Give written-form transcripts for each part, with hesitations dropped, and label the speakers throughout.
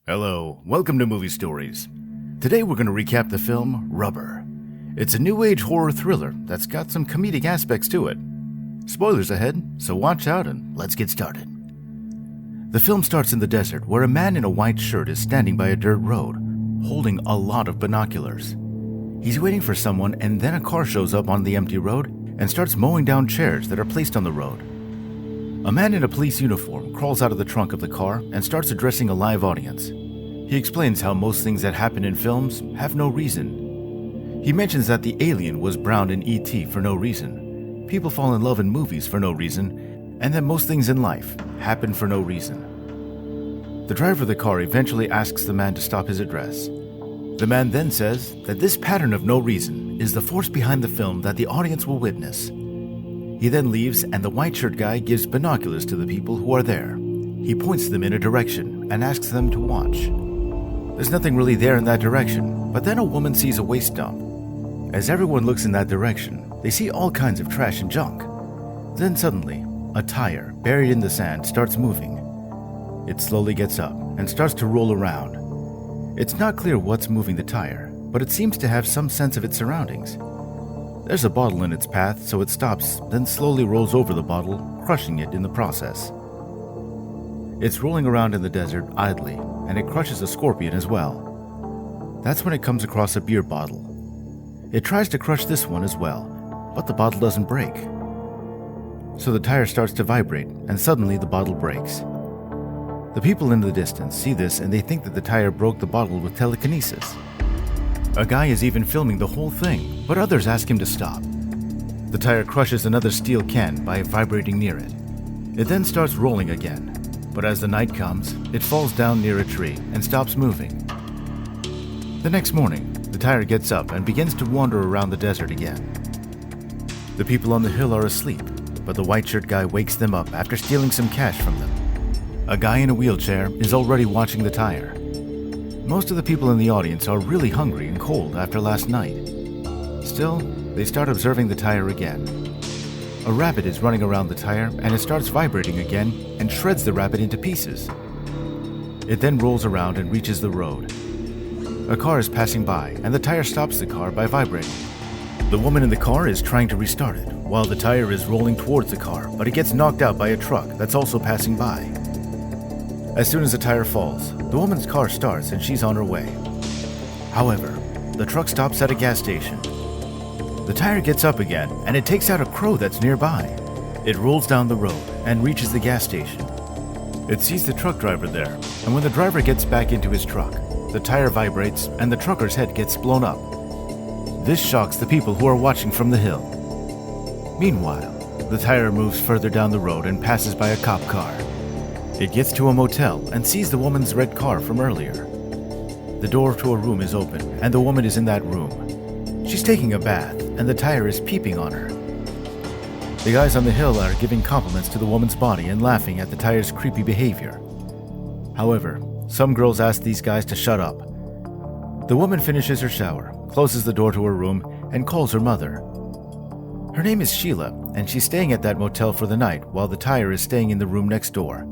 Speaker 1: Hello, welcome to Movie Stories. Today we're going to recap the film Rubber. It's a new age horror thriller that's got some comedic aspects to it. Spoilers ahead, so watch out and let's get started. The film starts in the desert where a man in a white shirt is standing by a dirt road, holding a lot of binoculars. He's waiting for someone and then a car shows up on the empty road and starts mowing down chairs that are placed on the road. A man in a police uniform crawls out of the trunk of the car and starts addressing a live audience. He explains how most things that happen in films have no reason. He mentions that the alien was brown in E.T. for no reason, people fall in love in movies for no reason, and that most things in life happen for no reason. The driver of the car eventually asks the man to stop his address. The man then says that this pattern of no reason is the force behind the film that the audience will witness. He then leaves and the white shirt guy gives binoculars to the people who are there. He points them in a direction and asks them to watch. There's nothing really there in that direction, but then a woman sees a waste dump. As everyone looks in that direction, they see all kinds of trash and junk. Then suddenly, a tire buried in the sand starts moving. It slowly gets up and starts to roll around. It's not clear what's moving the tire, but it seems to have some sense of its surroundings. There's a bottle in its path, so it stops, then slowly rolls over the bottle, crushing it in the process. It's rolling around in the desert idly, and it crushes a scorpion as well. That's when it comes across a beer bottle. It tries to crush this one as well, but the bottle doesn't break. So the tire starts to vibrate, and suddenly the bottle breaks. The people in the distance see this and they think that the tire broke the bottle with telekinesis. A guy is even filming the whole thing, but others ask him to stop. The tire crushes another steel can by vibrating near it. It then starts rolling again, but as the night comes, it falls down near a tree and stops moving. The next morning, the tire gets up and begins to wander around the desert again. The people on the hill are asleep, but the white shirt guy wakes them up after stealing some cash from them. A guy in a wheelchair is already watching the tire. Most of the people in the audience are really hungry and cold after last night. Still, they start observing the tire again. A rabbit is running around the tire and it starts vibrating again and shreds the rabbit into pieces. It then rolls around and reaches the road. A car is passing by and the tire stops the car by vibrating. The woman in the car is trying to restart it while the tire is rolling towards the car, but it gets knocked out by a truck that's also passing by. As soon as the tire falls, the woman's car starts and she's on her way. However, the truck stops at a gas station. The tire gets up again and it takes out a crow that's nearby. It rolls down the road and reaches the gas station. It sees the truck driver there, and when the driver gets back into his truck, the tire vibrates and the trucker's head gets blown up. This shocks the people who are watching from the hill. Meanwhile, the tire moves further down the road and passes by a cop car. It gets to a motel and sees the woman's red car from earlier. The door to a room is open and the woman is in that room. She's taking a bath and the tire is peeping on her. The guys on the hill are giving compliments to the woman's body and laughing at the tire's creepy behavior. However, some girls ask these guys to shut up. The woman finishes her shower, closes the door to her room, and calls her mother. Her name is Sheila, and she's staying at that motel for the night while the tire is staying in the room next door.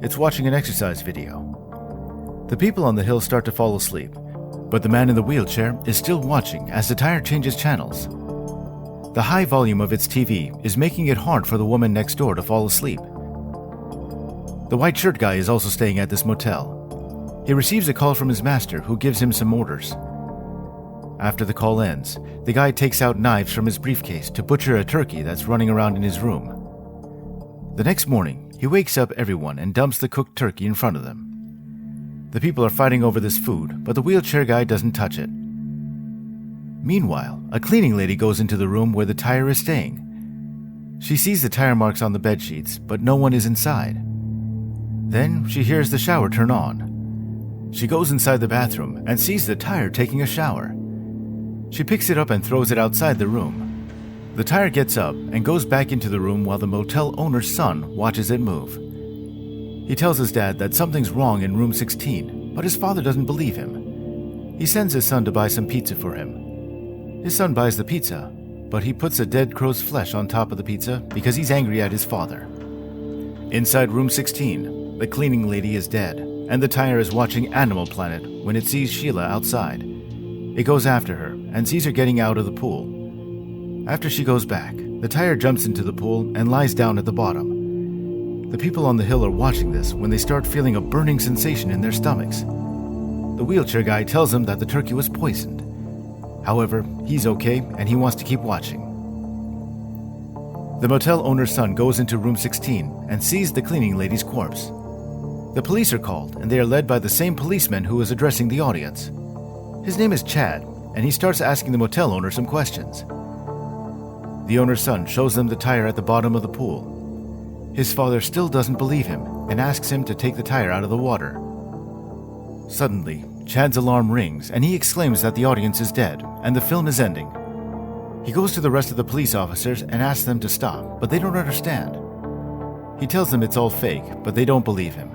Speaker 1: It's watching an exercise video. The people on the hill start to fall asleep, but the man in the wheelchair is still watching as the tire changes channels. The high volume of its TV is making it hard for the woman next door to fall asleep. The white shirt guy is also staying at this motel. He receives a call from his master who gives him some orders. After the call ends, the guy takes out knives from his briefcase to butcher a turkey that's running around in his room. The next morning, he wakes up everyone and dumps the cooked turkey in front of them. The people are fighting over this food, but the wheelchair guy doesn't touch it. Meanwhile, a cleaning lady goes into the room where the tire is staying. She sees the tire marks on the bed sheets, but no one is inside. Then she hears the shower turn on. She goes inside the bathroom and sees the tire taking a shower. She picks it up and throws it outside the room. The tire gets up and goes back into the room while the motel owner's son watches it move. He tells his dad that something's wrong in room 16, but his father doesn't believe him. He sends his son to buy some pizza for him. His son buys the pizza, but he puts a dead crow's flesh on top of the pizza because he's angry at his father. Inside room 16, the cleaning lady is dead, and the tire is watching Animal Planet when it sees Sheila outside. It goes after her and sees her getting out of the pool. After she goes back, the tire jumps into the pool and lies down at the bottom. The people on the hill are watching this when they start feeling a burning sensation in their stomachs. The wheelchair guy tells them that the turkey was poisoned. However, he's okay and he wants to keep watching. The motel owner's son goes into room 16 and sees the cleaning lady's corpse. The police are called and they are led by the same policeman who is addressing the audience. His name is Chad, and he starts asking the motel owner some questions. The owner's son shows them the tire at the bottom of the pool. His father still doesn't believe him and asks him to take the tire out of the water. Suddenly, Chad's alarm rings and he exclaims that the audience is dead and the film is ending. He goes to the rest of the police officers and asks them to stop, but they don't understand. He tells them it's all fake, but they don't believe him.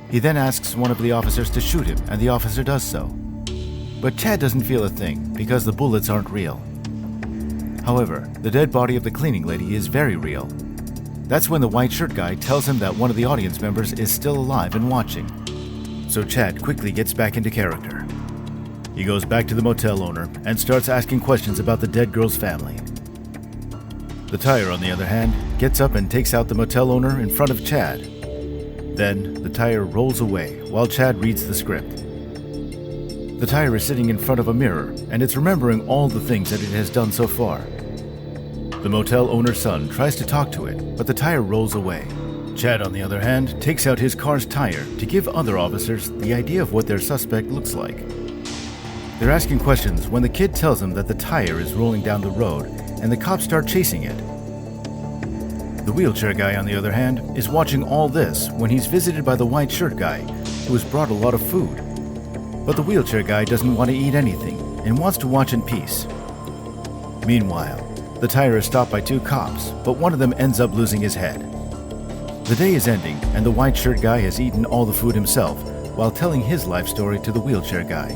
Speaker 1: He then asks one of the officers to shoot him, and the officer does so. But Chad doesn't feel a thing because the bullets aren't real. However, the dead body of the cleaning lady is very real. That's when the white shirt guy tells him that one of the audience members is still alive and watching. So Chad quickly gets back into character. He goes back to the motel owner and starts asking questions about the dead girl's family. The tire, on the other hand, gets up and takes out the motel owner in front of Chad. Then, the tire rolls away while Chad reads the script. The tire is sitting in front of a mirror, and it's remembering all the things that it has done so far. The motel owner's son tries to talk to it, but the tire rolls away. Chad, on the other hand, takes out his car's tire to give other officers the idea of what their suspect looks like. They're asking questions when the kid tells them that the tire is rolling down the road, and the cops start chasing it. The wheelchair guy, on the other hand, is watching all this when he's visited by the white shirt guy, who has brought a lot of food. But the wheelchair guy doesn't want to eat anything and wants to watch in peace. Meanwhile, the tire is stopped by two cops, but one of them ends up losing his head. The day is ending, and the white shirt guy has eaten all the food himself while telling his life story to the wheelchair guy.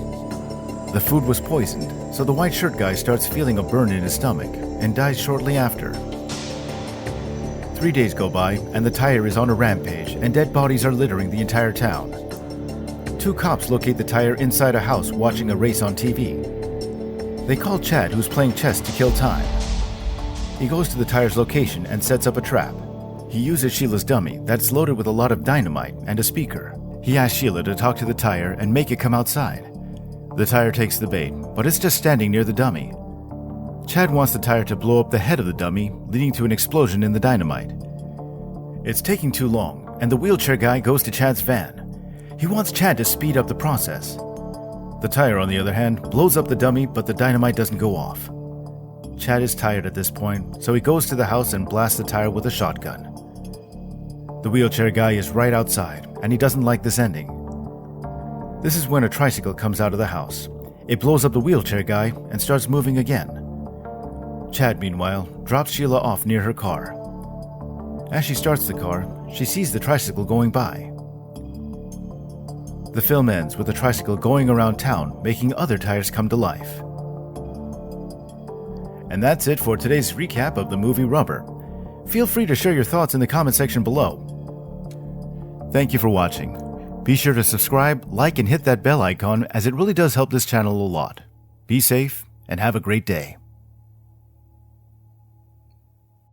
Speaker 1: The food was poisoned, so the white shirt guy starts feeling a burn in his stomach and dies shortly after. 3 days go by, and the tire is on a rampage, and dead bodies are littering the entire town. Two cops locate the tire inside a house watching a race on TV. They call Chad, who's playing chess, to kill time. He goes to the tire's location and sets up a trap. He uses Sheila's dummy that's loaded with a lot of dynamite and a speaker. He asks Sheila to talk to the tire and make it come outside. The tire takes the bait, but it's just standing near the dummy. Chad wants the tire to blow up the head of the dummy, leading to an explosion in the dynamite. It's taking too long, and the wheelchair guy goes to Chad's van. He wants Chad to speed up the process. The tire, on the other hand, blows up the dummy, but the dynamite doesn't go off. Chad is tired at this point, so he goes to the house and blasts the tire with a shotgun. The wheelchair guy is right outside, and he doesn't like this ending. This is when a tricycle comes out of the house. It blows up the wheelchair guy and starts moving again. Chad, meanwhile, drops Sheila off near her car. As she starts the car, she sees the tricycle going by. The film ends with the tricycle going around town, making other tires come to life. And that's it for today's recap of the movie Rubber. Feel free to share your thoughts in the comment section below. Thank you for watching. Be sure to subscribe, like, and hit that bell icon as it really does help this channel a lot. Be safe and have a great day.